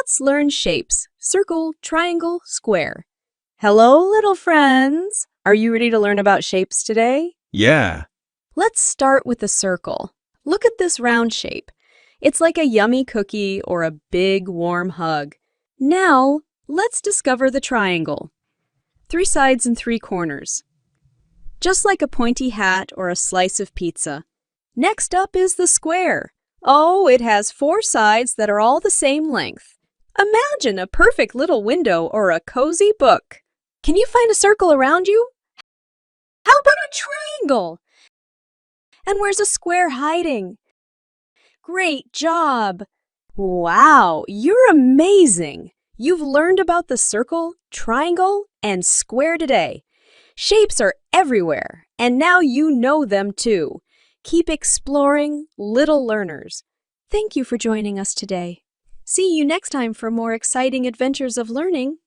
Let's learn shapes: circle, triangle, square. Hello, little friends! Are you ready to learn about shapes today? Yeah. Let's start with the circle. Look at this round shape. It's like a yummy cookie or a big, warm hug. Now, let's discover the triangle. 3 sides and 3 corners. Just like a pointy hat or a slice of pizza. Next up is the square. Oh, it has 4 sides that are all the same length. Imagine a perfect little window or a cozy book. Can you find a circle around you? How about a triangle? And where's a square hiding? Great job! Wow, you're amazing! You've learned about the circle, triangle, and square today. Shapes are everywhere, and now you know them too. Keep exploring, little learners. Thank you for joining us today. See you next time for more exciting adventures of learning.